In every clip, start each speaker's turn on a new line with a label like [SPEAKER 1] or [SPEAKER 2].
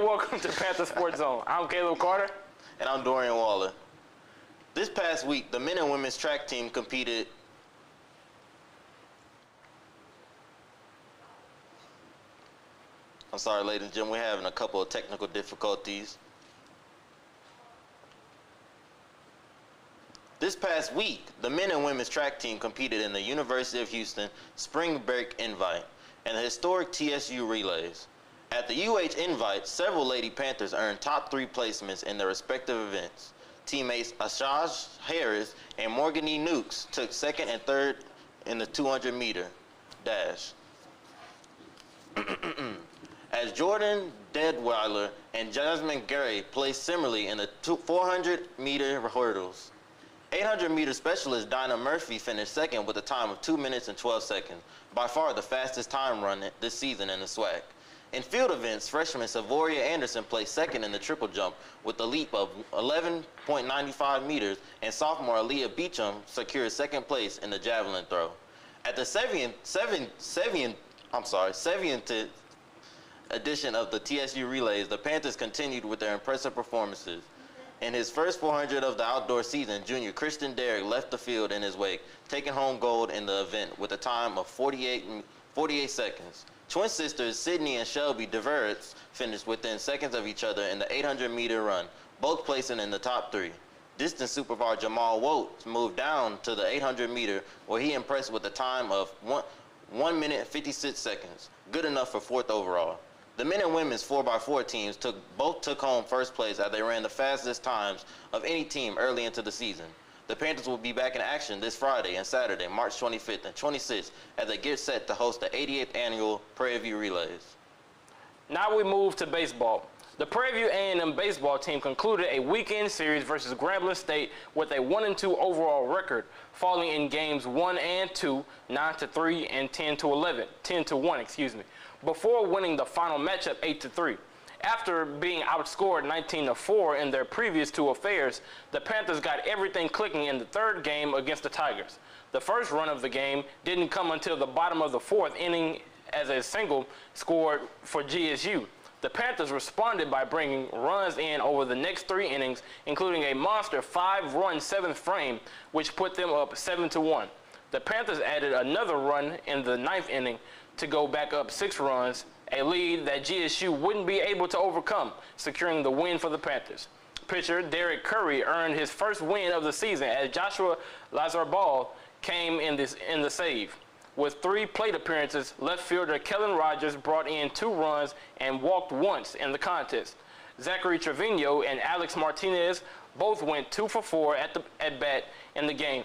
[SPEAKER 1] and welcome to Panther Sports Zone. I'm Caleb Carter.
[SPEAKER 2] And I'm Dorian Waller. This past week, the men and women's track team competed. I'm sorry, ladies and gentlemen, we're having a couple of technical difficulties. This past week, the men and women's track team competed in the University of Houston Spring Break Invite and the historic TSU Relays. At the UH Invite, several Lady Panthers earned top 3 placements in their respective events. Teammates Ashaj Harris and Morgan E. Nukes took 2nd and 3rd in the 200-meter dash. As Jordan Deadweiler and Jasmine Gray placed similarly in the 400-meter hurdles. 800-meter specialist Dinah Murphy finished 2nd with a time of 2 minutes and 12 seconds, by far the fastest time run this season in the SWAC. In field events, freshman Savoria Anderson placed 2nd in the triple jump with a leap of 11.95 meters, and sophomore Aaliyah Beecham secured 2nd place in the javelin throw. At the 70th edition of the TSU Relays, the Panthers continued with their impressive performances. In his first 400 of the outdoor season, junior Christian Derrick left the field in his wake, taking home gold in the event with a time of 48 seconds. Twin sisters Sydney and Shelby DeVeritz finished within seconds of each other in the 800-meter run, both placing in the top 3. Distance supervisor Jamal Wotes moved down to the 800-meter, where he impressed with a time of 1 minute 56 seconds, good enough for 4th overall. The men and women's 4x4 teams both took home 1st place as they ran the fastest times of any team early into the season. The Panthers will be back in action this Friday and Saturday, March 25th and 26th, as they get set to host the 88th annual Prairie View Relays.
[SPEAKER 1] Now we move to baseball. The Prairie View A&M baseball team concluded a weekend series versus Grambling State with a 1-2 overall record, falling in games 1 and 2, 9-3 and 10-1, before winning the final matchup 8-3. After being outscored 19-4 in their previous 2 affairs, the Panthers got everything clicking in the 3rd game against the Tigers. The first run of the game didn't come until the bottom of the 4th inning as a single scored for GSU. The Panthers responded by bringing runs in over the next 3 innings, including a monster 5-run 7th frame, which put them up 7-1. The Panthers added another run in the 9th inning to go back up 6 runs, a lead that GSU wouldn't be able to overcome, securing the win for the Panthers. Pitcher Derek Curry earned his first win of the season as Joshua Lazarball came in the save. With 3 plate appearances, left fielder Kellen Rogers brought in 2 runs and walked once in the contest. Zachary Trevino and Alex Martinez both went 2 for 4 at bat in the game.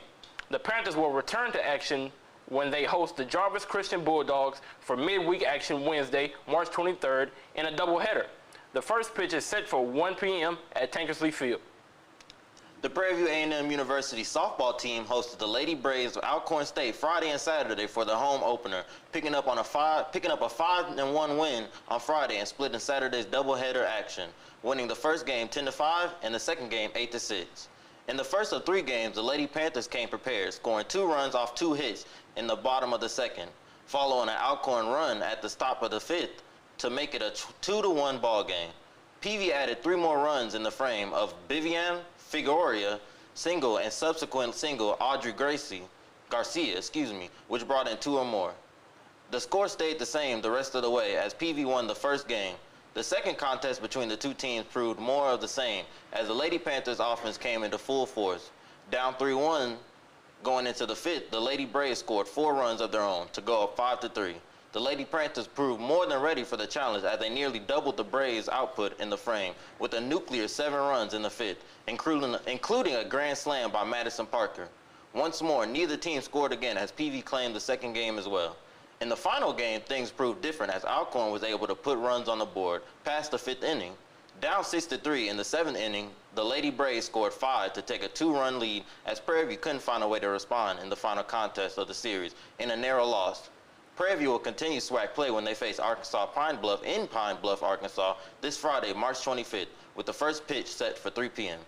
[SPEAKER 1] The Panthers will return to action when they host the Jarvis Christian Bulldogs for midweek action Wednesday, March 23rd, in a doubleheader. The first pitch is set for 1 p.m. at Tankersley Field.
[SPEAKER 2] The Prairie View A&M University softball team hosted the Lady Braves of Alcorn State Friday and Saturday for the home opener, picking up a 5-1 win on Friday and splitting Saturday's doubleheader action, winning the first game 10-5 and the second game 8-6. In the first of 3 games, the Lady Panthers came prepared, scoring 2 runs off 2 hits in the bottom of the 2nd, following an Alcorn run at the stop of the 5th to make it a 2-1 ball game. PV added 3 more runs in the frame of BVAMU, Figueroa single and subsequent single Audrey Garcia, which brought in 2 or more. The score stayed the same the rest of the way as PV won the first game. The second contest between the 2 teams proved more of the same as the Lady Panthers offense came into full force. Down 3-1 going into the 5th, the Lady Braves scored 4 runs of their own to go up 5-3. The Lady Panthers proved more than ready for the challenge as they nearly doubled the Braves' output in the frame with a nuclear 7 runs in the 5th, including a grand slam by Madison Parker. Once more, neither team scored again as PV claimed the second game as well. In the final game, things proved different as Alcorn was able to put runs on the board past the 5th inning. Down 6-3 in the 7th inning, the Lady Braves scored 5 to take a 2-run lead as Prairie View couldn't find a way to respond in the final contest of the series in a narrow loss. Prairie View will continue SWAC play when they face Arkansas Pine Bluff in Pine Bluff, Arkansas this Friday, March 25th, with the first pitch set for 3 p.m.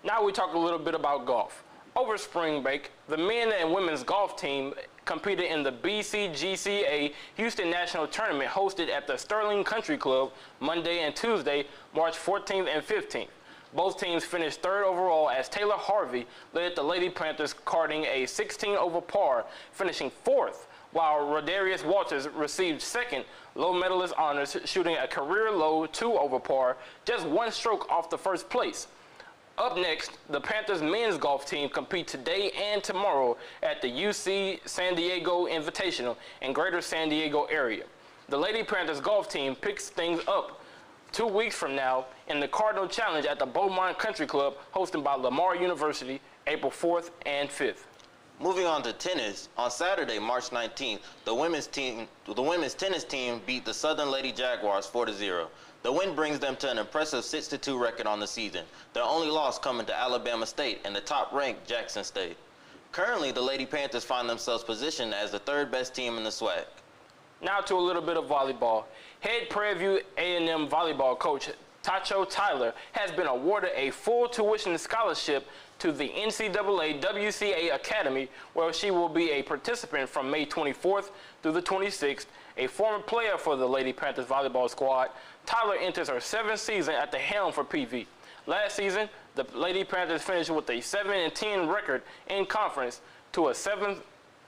[SPEAKER 1] Now we talk a little bit about golf. Over spring break, the men and women's golf team competed in the BCGCA Houston National Tournament hosted at the Sterling Country Club Monday and Tuesday, March 14th and 15th. Both teams finished third overall as Taylor Harvey led the Lady Panthers carding a 16 over par, finishing fourth, while Rodarius Walters received second low medalist honors, shooting a career low 2 over par, just one stroke off the first place. Up next, the Panthers men's golf team compete today and tomorrow at the UC San Diego Invitational in Greater San Diego area. The Lady Panthers golf team picks things up 2 weeks from now in the Cardinal Challenge at the Beaumont Country Club, hosted by Lamar University, April 4th and 5th.
[SPEAKER 2] Moving on to tennis, on Saturday, March 19th, the women's tennis team beat the Southern Lady Jaguars 4-0. The win brings them to an impressive 6-2 record on the season, their only loss coming to Alabama State and the top-ranked Jackson State. Currently, the Lady Panthers find themselves positioned as the third best team in the SWAC.
[SPEAKER 1] Now to a little bit of volleyball. Head Prairie View A&M volleyball coach Tacho Tyler has been awarded a full tuition scholarship to the NCAA WCA Academy, where she will be a participant from May 24th through the 26th. A former player for the Lady Panthers volleyball squad, Tyler enters her 7th season at the helm for PV. Last season, the Lady Panthers finished with a 7-10 record in conference to a 7th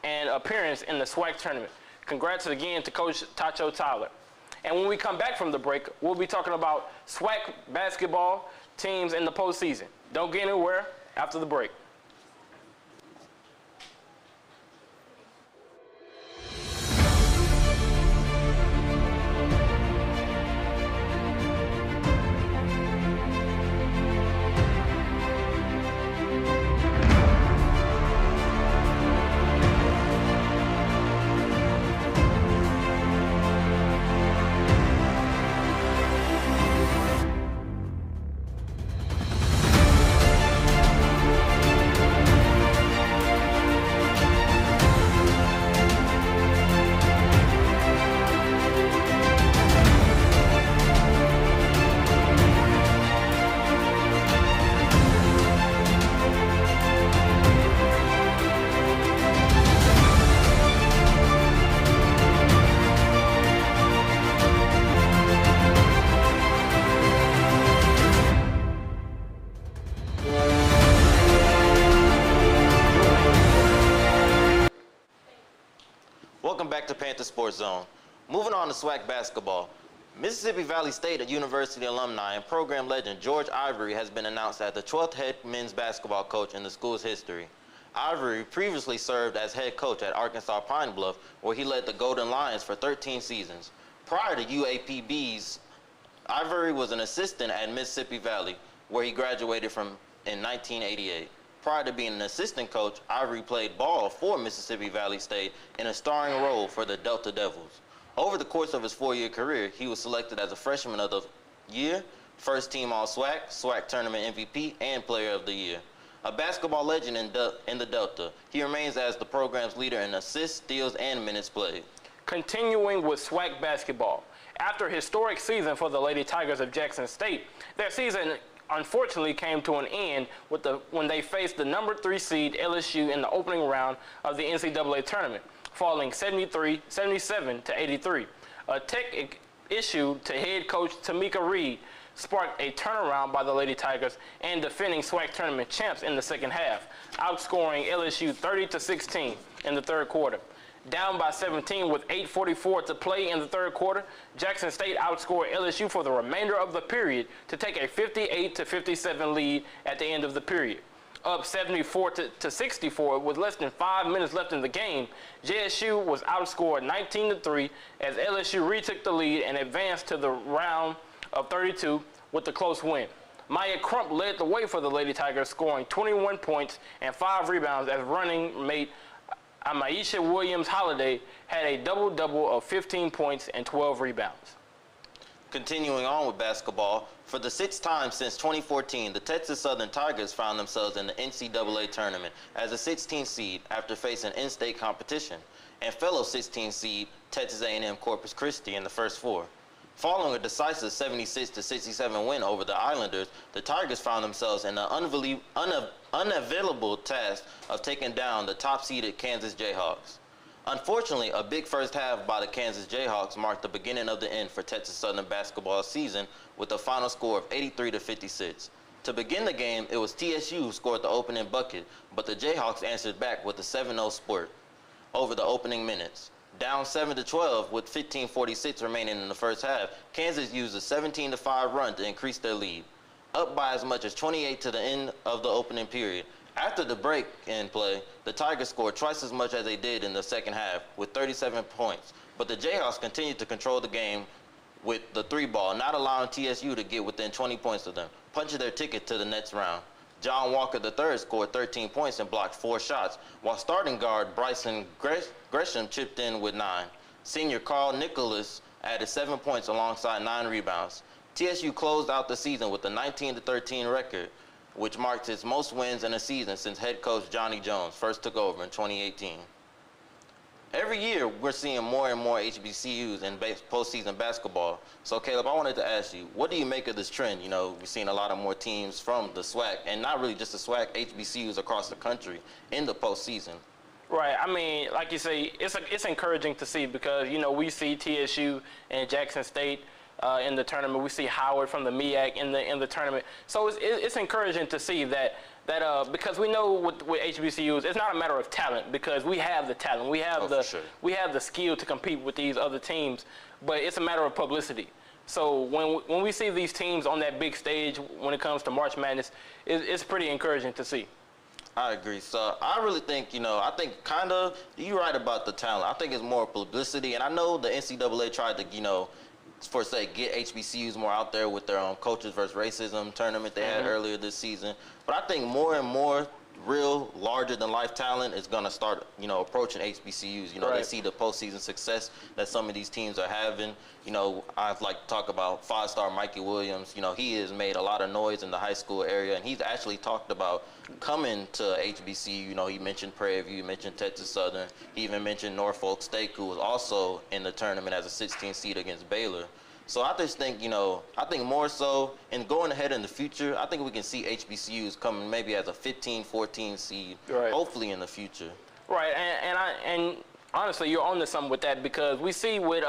[SPEAKER 1] appearance in the SWAC tournament. Congrats again to Coach Tacho Tyler. And when we come back from the break, we'll be talking about SWAC basketball teams in the postseason. Don't get anywhere after the break.
[SPEAKER 2] Welcome back to Panther Sports Zone. Moving on to SWAC basketball. Mississippi Valley State University alumni and program legend George Ivory has been announced as the 12th head men's basketball coach in the school's history. Ivory previously served as head coach at Arkansas Pine Bluff, where he led the Golden Lions for 13 seasons. Prior to UAPB's, Ivory was an assistant at Mississippi Valley, where he graduated from in 1988. Prior to being an assistant coach, Ivory played ball for Mississippi Valley State in a starring role for the Delta Devils. Over the course of his 4-year career, he was selected as a Freshman of the Year, First Team All-SWAC, SWAC Tournament MVP, and Player of the Year. A basketball legend in the Delta, he remains as the program's leader in assists, steals, and minutes played.
[SPEAKER 1] Continuing with SWAC basketball. After a historic season for the Lady Tigers of Jackson State, their season unfortunately came to an end when they faced the number 3 seed LSU in the opening round of the NCAA tournament, falling 77 to 83. A tech issue to head coach Tamika Reed sparked a turnaround by the Lady Tigers and defending SWAC tournament champs in the second half, outscoring LSU 30-16 in the third quarter. Down by 17 with 8:44 to play in the third quarter, Jackson State outscored LSU for the remainder of the period to take a 58-57 lead at the end of the period. Up 74-64 with less than 5 minutes left in the game, JSU was outscored 19-3 as LSU retook the lead and advanced to the round of 32 with the close win. Maya Crump led the way for the Lady Tigers, scoring 21 points and 5 rebounds as running mate Amaisha Williams-Holiday had a double-double of 15 points and 12 rebounds.
[SPEAKER 2] Continuing on with basketball, for the 6th time since 2014, the Texas Southern Tigers found themselves in the NCAA tournament as a 16th seed after facing in-state competition, and fellow 16th seed Texas A&M Corpus Christi in the first 4. Following a decisive 76-67 win over the Islanders, the Tigers found themselves in the unavailable task of taking down the top-seeded Kansas Jayhawks. Unfortunately, a big first half by the Kansas Jayhawks marked the beginning of the end for Texas Southern basketball season with a final score of 83-56. To begin the game, it was TSU who scored the opening bucket, but the Jayhawks answered back with a 7-0 spurt over the opening minutes. Down 7-12 with 15:46 remaining in the first half, Kansas used a 17-5 run to increase their lead, up by as much as 28 to the end of the opening period. After the break in play, the Tigers scored twice as much as they did in the second half with 37 points, but the Jayhawks continued to control the game with the 3-ball, not allowing TSU to get within 20 points of them, punching their ticket to the next round. John Walker III scored 13 points and blocked 4 shots, while starting guard Bryson Gresham chipped in with 9. Senior Carl Nicholas added 7 points alongside 9 rebounds. TSU closed out the season with a 19-13 record, which marked its most wins in a season since head coach Johnny Jones first took over in 2018. Every year, we're seeing more and more HBCUs in postseason basketball. So, Caleb, I wanted to ask you, what do you make of this trend? You know, we're seeing a lot of more teams from the SWAC, and not really just the SWAC, HBCUs across the country in the postseason.
[SPEAKER 1] Right. I mean, like you say, it's encouraging to see because, you know, we see TSU and Jackson State in the tournament. We see Howard from the MEAC in the tournament. So it's encouraging to see that because we know with HBCUs, it's not a matter of talent because we have the talent. We have we have the skill to compete with these other teams, but it's a matter of publicity. So when we see these teams on that big stage when it comes to March Madness, it's pretty encouraging to see.
[SPEAKER 2] I agree. So I really think, you know, I think kind of you're right about the talent. I think it's more publicity, and I know the NCAA tried to, you know, for say get HBCUs more out there with their coaches versus racism tournament they had earlier this season. But I think more and more real larger than life talent is going to start, you know, approaching HBCUs. You know, they see the postseason success that some of these teams are having. You know, I'd like to talk about 5-star Mikey Williams. You know, he has made a lot of noise in the high school area, and he's actually talked about coming to HBCU. You know, he mentioned Prairie View, he mentioned Texas Southern, he even mentioned Norfolk State, who was also in the tournament as a 16th seed against Baylor. So I just think, you know, I think more so in going ahead in the future, I think we can see HBCUs coming maybe as a 15, 14 seed, hopefully in the future. Right,
[SPEAKER 1] and honestly, you're on to something with that because we see with,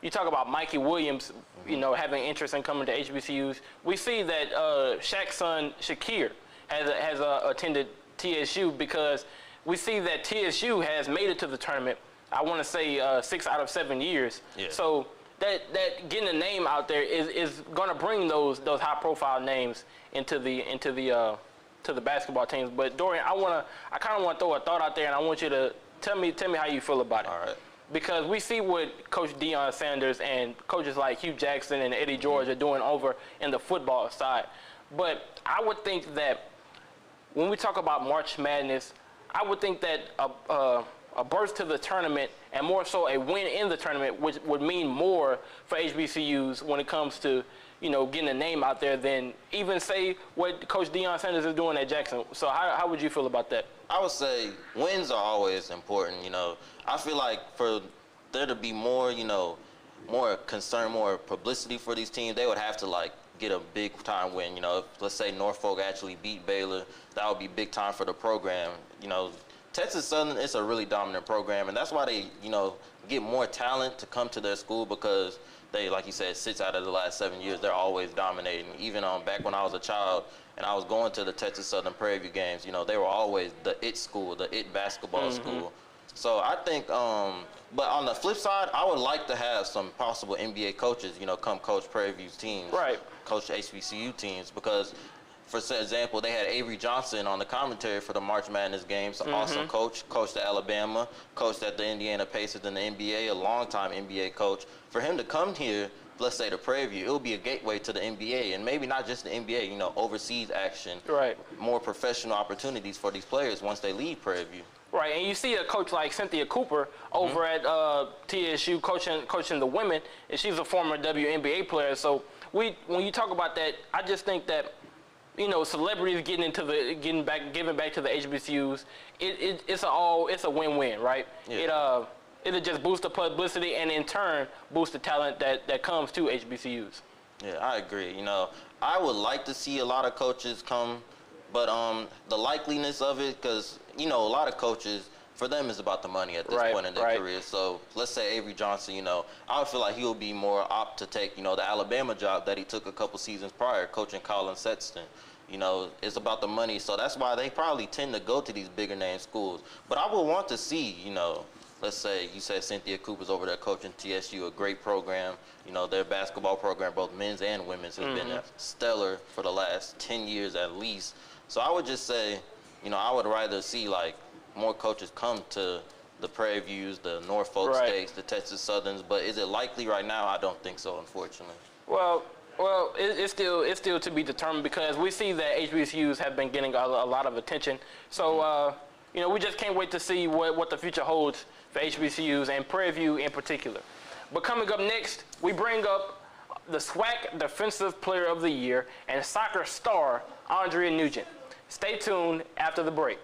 [SPEAKER 1] you talk about Mikey Williams, you know, having interest in coming to HBCUs. We see that Shaq's son, Shakir, has attended TSU because we see that TSU has made it to the tournament, I want to say 6 out of 7 years. Yeah. So that getting a name out there is going to bring those high-profile names into the basketball teams. But Dorian, I kind of want to throw a thought out there, and I want you to tell me how you feel about it.
[SPEAKER 2] All right.
[SPEAKER 1] Because we see what Coach Deion Sanders and coaches like Hugh Jackson and Eddie George are doing over in the football side. But I would think that when we talk about March Madness, I would think that a berth to the tournament and more so a win in the tournament would mean more for HBCUs when it comes to, you know, getting a name out there than even say what Coach Deion Sanders is doing at Jackson. So how would you feel about that?
[SPEAKER 2] I would say wins are always important, you know. I feel like for there to be more, you know, more concern, more publicity for these teams, they would have to, like, get a big-time win. You know, if, let's say Norfolk actually beat Baylor, that would be big time for the program. You know, Texas Southern is a really dominant program, and that's why they, you know, get more talent to come to their school because they, like you said, 6 out of the last 7 years, they're always dominating. Even back when I was a child and I was going to the Texas Southern Prairie View games, you know, they were always the it school, the it basketball school. So I think, but on the flip side, I would like to have some possible NBA coaches, you know, come coach Prairie View's teams, coach HBCU teams, because, for example, they had Avery Johnson on the commentary for the March Madness games, an awesome coach, coached at Alabama, coached at the Indiana Pacers in the NBA, a longtime NBA coach. For him to come here, let's say to Prairie View, it'll be a gateway to the NBA, and maybe not just the NBA, you know, overseas action, more professional opportunities for these players once they leave Prairie View.
[SPEAKER 1] Right, and you see a coach like Cynthia Cooper over at TSU coaching the women, and she's a former WNBA player. So when you talk about that, I just think that, you know, celebrities giving back to the HBCUs, it's a win-win, right? Yeah. It'll just boost the publicity and in turn boost the talent that comes to HBCUs.
[SPEAKER 2] Yeah, I agree. You know, I would like to see a lot of coaches come, but the likeliness of it, because, you know, a lot of coaches, for them, it's about the money at this point in their career. So let's say Avery Johnson, you know, I would feel like he would be more apt to take, you know, the Alabama job that he took a couple seasons prior, coaching Colin Sexton. You know, it's about the money. So that's why they probably tend to go to these bigger name schools. But I would want to see, you know, let's say you said Cynthia Cooper's over there coaching TSU, a great program. You know, their basketball program, both men's and women's, has been stellar for the last 10 years at least. So I would just say, you know, I would rather see, like, more coaches come to the Prairie Views, the Norfolk States, the Texas Southerns, but is it likely right now? I don't think so, unfortunately.
[SPEAKER 1] Well, it's still to be determined, because we see that HBCUs have been getting a lot of attention. So, you know, we just can't wait to see what the future holds for HBCUs and Prairie View in particular. But coming up next, we bring up the SWAC Defensive Player of the Year and soccer star Andrea Nugent. Stay tuned after the break.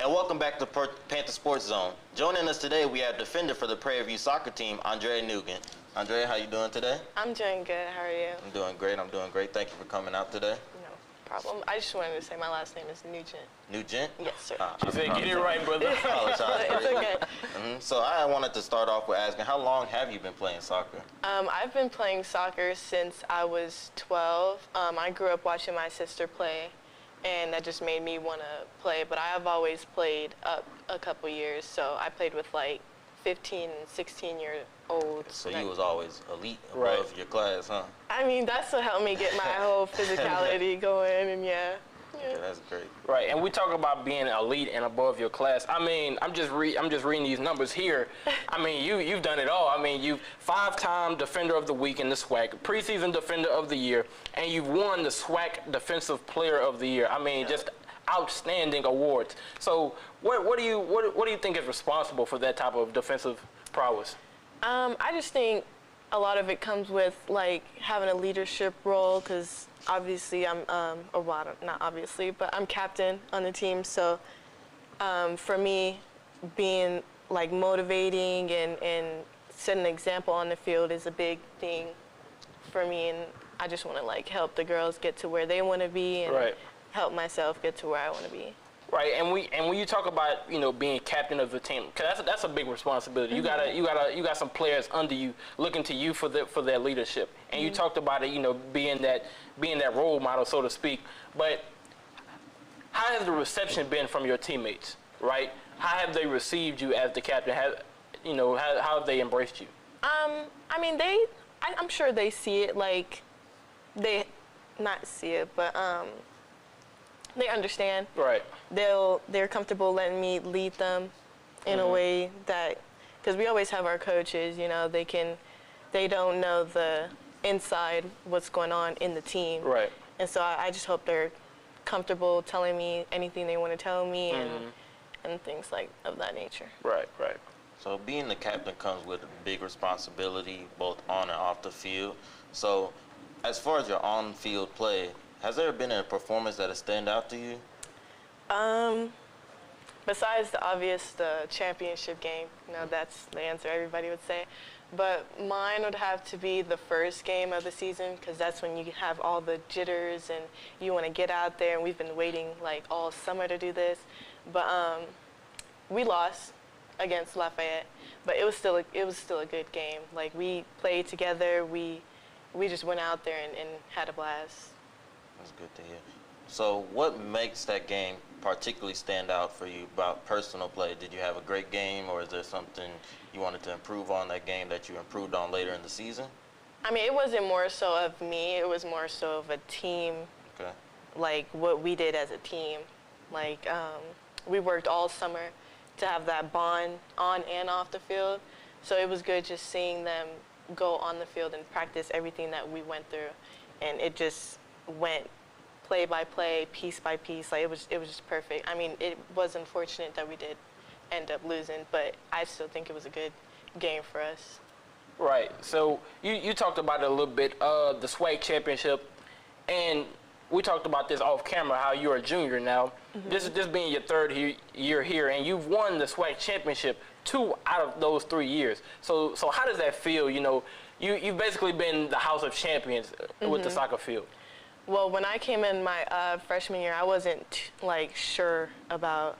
[SPEAKER 2] And welcome back to Panther Sports Zone. Joining us today, we have defender for the Prairie View soccer team, Andrea Nugent. Andrea, how you doing today?
[SPEAKER 3] I'm doing good. How are you?
[SPEAKER 2] I'm doing great. I'm doing great. Thank you for coming out today.
[SPEAKER 3] No problem. I just wanted to say my last name is Nugent.
[SPEAKER 2] Nugent?
[SPEAKER 3] Yes, sir.
[SPEAKER 1] You said get it right, brother.
[SPEAKER 3] It's okay.
[SPEAKER 2] So I wanted to start off with asking, how long have you been playing soccer?
[SPEAKER 3] I've been playing soccer since I was 12. I grew up watching my sister play, and that just made me want to play. But I have always played up a couple years, so I played with like 15 and 16-year-olds.
[SPEAKER 2] So you was always elite above your class, huh?
[SPEAKER 3] I mean, that's what helped me get my whole physicality going, and yeah.
[SPEAKER 2] Okay, that's great.
[SPEAKER 1] Right, and we talk about being elite and above your class. I mean, I'm just reading these numbers here. I mean, you've done it all. I mean, you've 5-time Defender of the Week in the SWAC, preseason Defender of the Year, and you've won the SWAC Defensive Player of the Year. I mean, just outstanding awards. So, what do you think is responsible for that type of defensive prowess?
[SPEAKER 3] I just think a lot of it comes with like having a leadership role, because obviously I'm, not obviously, but I'm captain on the team. So for me, being like motivating and setting an example on the field is a big thing for me. And I just want to like help the girls get to where they want to be and help myself get to where I want to be.
[SPEAKER 1] Right, and when you talk about, you know, being captain of the team, because that's a big responsibility. You got some players under you looking to you for their leadership, and you talked about it, you know, being that role model, so to speak. But how has the reception been from your teammates? Right, how have they received you as the captain? How have they embraced you? I
[SPEAKER 3] mean, I'm sure they see it, like they not see it, but they understand. Right. They're comfortable letting me lead them in a way that, because we always have our coaches, you know, they don't know the inside what's going on in the team. Right. And so I just hope they're comfortable telling me anything they want to tell me and things like of that nature.
[SPEAKER 1] Right, right.
[SPEAKER 2] So being the captain comes with a big responsibility, both on and off the field. So as far as your on-field play, has there been a performance that has stand out to you?
[SPEAKER 3] Besides the obvious, the championship game, you know, that's the answer everybody would say. But mine would have to be the first game of the season, because that's when you have all the jitters and you want to get out there, and we've been waiting like all summer to do this. But we lost against Lafayette, but it was still a good game. Like, we played together, we just went out there and had a blast.
[SPEAKER 2] That's good to hear. So what makes that game particularly stand out for you about personal play? Did you have a great game, or is there something you wanted to improve on that game that you improved on later in the season?
[SPEAKER 3] I mean, it wasn't more so of me. It was more so of a team, like what we did as a team. Like, we worked all summer to have that bond on and off the field. So it was good just seeing them go on the field and practice everything that we went through, and it just went play by play, piece by piece. Like it was just perfect. I mean, it was unfortunate that we did end up losing, but I still think it was a good game for us.
[SPEAKER 1] Right. So you talked about it a little bit, the SWAC championship, and we talked about this off camera, how you're a junior now. Mm-hmm. This being your third year here, and you've won the SWAC championship 2 out of those 3 years. So how does that feel? You know, you've basically been the house of champions with the soccer field.
[SPEAKER 3] Well, when I came in my freshman year, I wasn't like sure about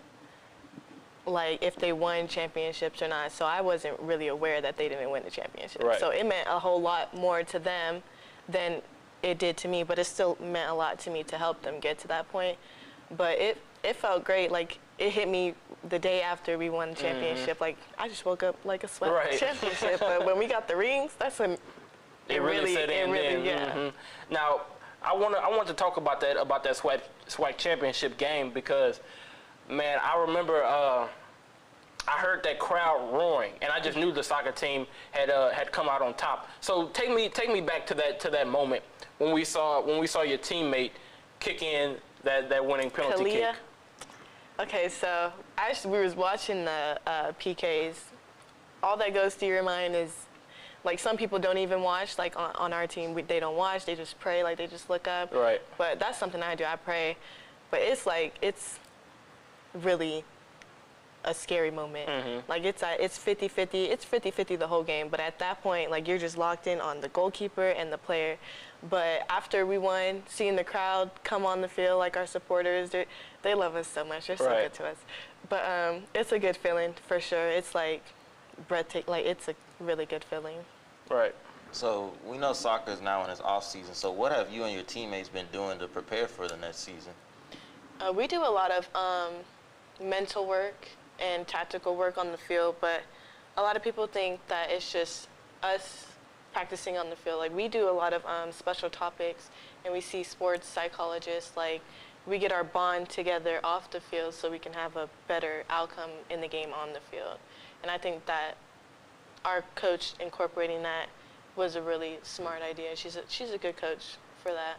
[SPEAKER 3] like if they won championships or not. So I wasn't really aware that they didn't win the championship.
[SPEAKER 1] Right.
[SPEAKER 3] So it meant a whole lot more to them than it did to me, but it still meant a lot to me to help them get to that point. But it felt great. Like it hit me the day after we won the championship. Like I just woke up like a SWAC championship. But when we got the rings, that's when
[SPEAKER 1] it really set in.
[SPEAKER 3] Yeah.
[SPEAKER 1] Now I want to talk about that SWAC championship game because, man, I remember I heard that crowd roaring, and I just knew the soccer team had come out on top. So take me back to that moment when we saw your teammate kick in that winning penalty kick.
[SPEAKER 3] Okay, so actually we was watching the PKs. All that goes through your mind is, like, some people don't even watch. Like on our team, they don't watch. They just pray. Like they just look up.
[SPEAKER 1] Right.
[SPEAKER 3] But that's something I do. I pray. But it's like it's really a scary moment. Like it's 50-50. It's 50-50 the whole game. But at that point, like you're just locked in on the goalkeeper and the player. But after we won, seeing the crowd come on the field, like our supporters, they love us so much. They're so good to us. But it's a good feeling for sure. It's like breathtaking. Like it's a really good feeling.
[SPEAKER 1] Right.
[SPEAKER 2] So we know soccer is now in its off season. So what have you and your teammates been doing to prepare for the next season?
[SPEAKER 3] We do a lot of mental work and tactical work on the field, but a lot of people think that it's just us practicing on the field. Like we do a lot of special topics, and we see sports psychologists. Like we get our bond together off the field so we can have a better outcome in the game on the field. And I think that our coach incorporating that was a really smart idea. She's a good coach for that.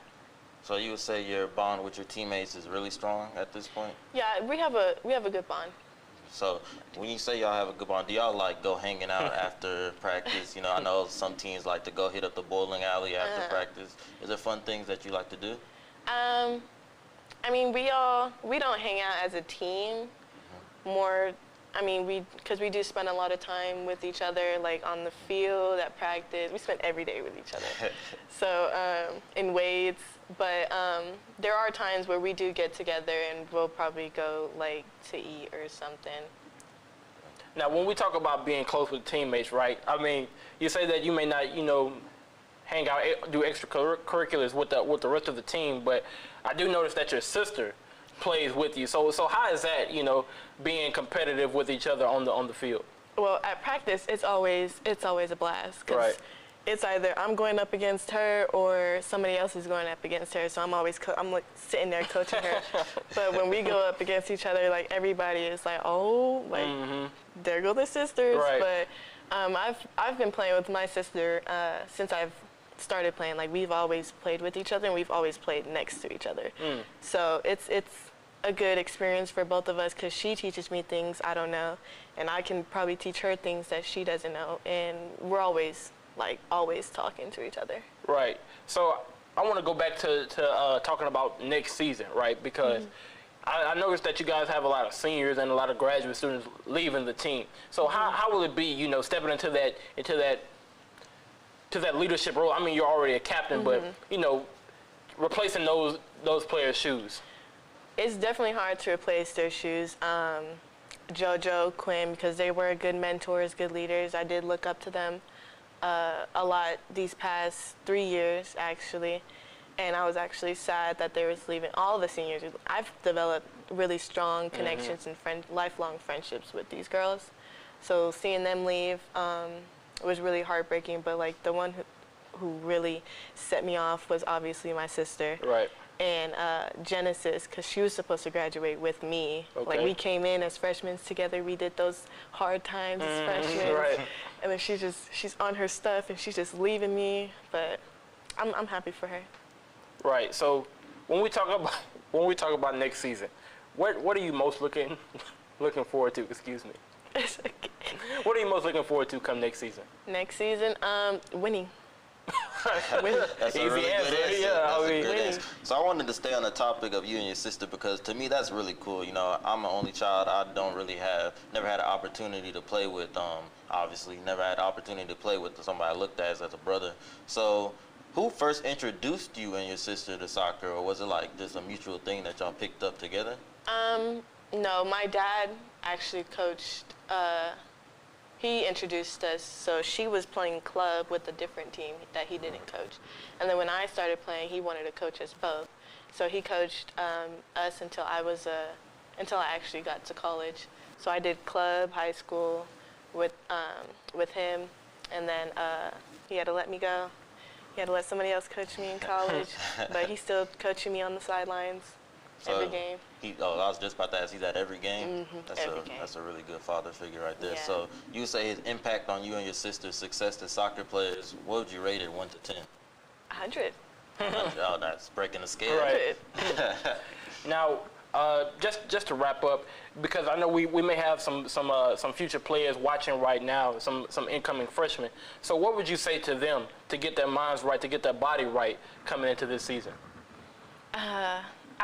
[SPEAKER 2] So you would say your bond with your teammates is really strong at this point?
[SPEAKER 3] Yeah, we have a good bond.
[SPEAKER 2] So when you say y'all have a good bond, do y'all like go hanging out after practice? You know, I know some teams like to go hit up the bowling alley after practice. Is there fun things that you like to do?
[SPEAKER 3] I mean, we don't hang out as a team. More, I mean, because we do spend a lot of time with each other, like on the field, at practice. We spend every day with each other. So in weights, but there are times where we do get together and we'll probably go like to eat or something.
[SPEAKER 1] Now, when we talk about being close with teammates, right? I mean, you say that you may not, you know, hang out, do extracurriculars with the rest of the team, but I do notice that your sister plays with you. So how is that, you know, being competitive with each other on the field?
[SPEAKER 3] Well, at practice, it's always a blast. Cause it's either I'm going up against her or somebody else is going up against her. So I'm always I'm like sitting there coaching her. But when we go up against each other, like everybody is like, oh, like there go the sisters.
[SPEAKER 1] Right.
[SPEAKER 3] But I've been playing with my sister since I've started playing. Like we've always played with each other and we've always played next to each other. So it's a good experience for both of us because she teaches me things I don't know, and I can probably teach her things that she doesn't know, and we're always talking to each other.
[SPEAKER 1] Right. So I want to go back to talking about next season, right? Because I noticed that you guys have a lot of seniors and a lot of graduate students leaving the team. So how will it be, you know, stepping into that leadership role? I mean, you're already a captain, but you know, replacing those players' shoes.
[SPEAKER 3] It's definitely hard to replace their shoes. JoJo, Quinn, because they were good mentors, good leaders. I did look up to them a lot these past 3 years, actually. And I was actually sad that they was leaving. All the seniors, I've developed really strong connections and lifelong friendships with these girls. So seeing them leave was really heartbreaking. But like the one who really set me off was obviously my sister.
[SPEAKER 1] Right.
[SPEAKER 3] and Genesis, because she was supposed to graduate with me.
[SPEAKER 1] Okay.
[SPEAKER 3] Like, we came in as freshmen together. We did those hard times as freshmen.
[SPEAKER 1] Right.
[SPEAKER 3] And then she's on her stuff, and she's just leaving me. But I'm happy for her.
[SPEAKER 1] Right. So when we talk about next season, what are you most looking forward to? Excuse me.
[SPEAKER 3] It's okay.
[SPEAKER 1] What are you most looking forward to come next season?
[SPEAKER 3] Next season, winning.
[SPEAKER 2] That's a really good answer.
[SPEAKER 1] Yeah,
[SPEAKER 2] That's a good
[SPEAKER 3] winning.
[SPEAKER 2] answer. So I wanted to stay on the topic of you and your sister, because to me that's really cool. You know, I'm an only child. I never had an opportunity to play with. Obviously, never had an opportunity to play with somebody I looked at as a brother. So, who first introduced you and your sister to soccer, or was it like just a mutual thing that y'all picked up together?
[SPEAKER 3] No, my dad actually coached. He introduced us, so she was playing club with a different team that he didn't coach. And then when I started playing, he wanted to coach us both. So he coached us until I actually got to college. So I did club, high school with him, and then he had to let me go. He had to let somebody else coach me in college, but he's still coaching me on the sidelines every game.
[SPEAKER 2] I was just about to ask, he's at every game?
[SPEAKER 3] Every game.
[SPEAKER 2] That's a really good father figure right there.
[SPEAKER 3] Yeah.
[SPEAKER 2] So you say his impact on you and your sister's success as soccer players, what would you rate it 1 to 10?
[SPEAKER 3] 100.
[SPEAKER 2] 100. Oh, that's breaking the scale.
[SPEAKER 1] Right. Now, just to wrap up, because I know we may have some future players watching right now, some incoming freshmen. So what would you say to them to get their minds right, to get their body right coming into this season?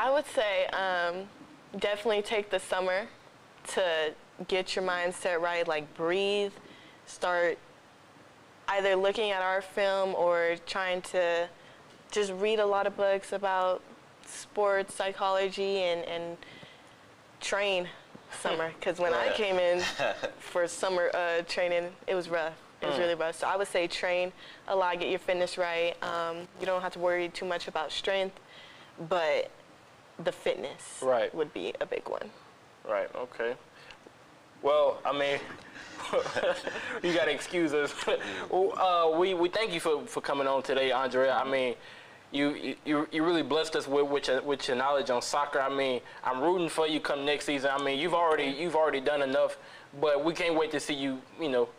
[SPEAKER 3] I would say definitely take the summer to get your mindset right, like breathe, start either looking at our film or trying to just read a lot of books about sports psychology and train summer. Because when I came in for summer training, it was rough. It was really rough. So I would say train a lot, get your fitness right. You don't have to worry too much about strength, but the fitness would be a big one.
[SPEAKER 1] Right, okay. Well, I mean, you got to excuse us. We thank you for coming on today, Andrea. I mean, you really blessed us with your knowledge on soccer. I mean, I'm rooting for you come next season. I mean, you've already done enough, but we can't wait to see you,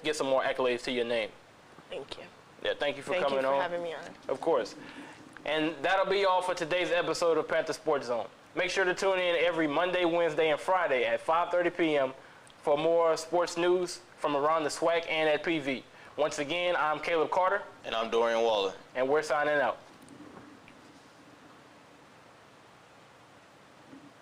[SPEAKER 1] get some more accolades to your name.
[SPEAKER 3] Thank you.
[SPEAKER 1] Yeah, thank you for coming on.
[SPEAKER 3] Thank you for having me on.
[SPEAKER 1] Of course. And that'll be all for today's episode of Panther Sports Zone. Make sure to tune in every Monday, Wednesday, and Friday at 5:30 p.m. for more sports news from around the SWAC and at PV. Once again, I'm Caleb Carter.
[SPEAKER 2] And I'm Dorian Waller.
[SPEAKER 1] And we're signing out.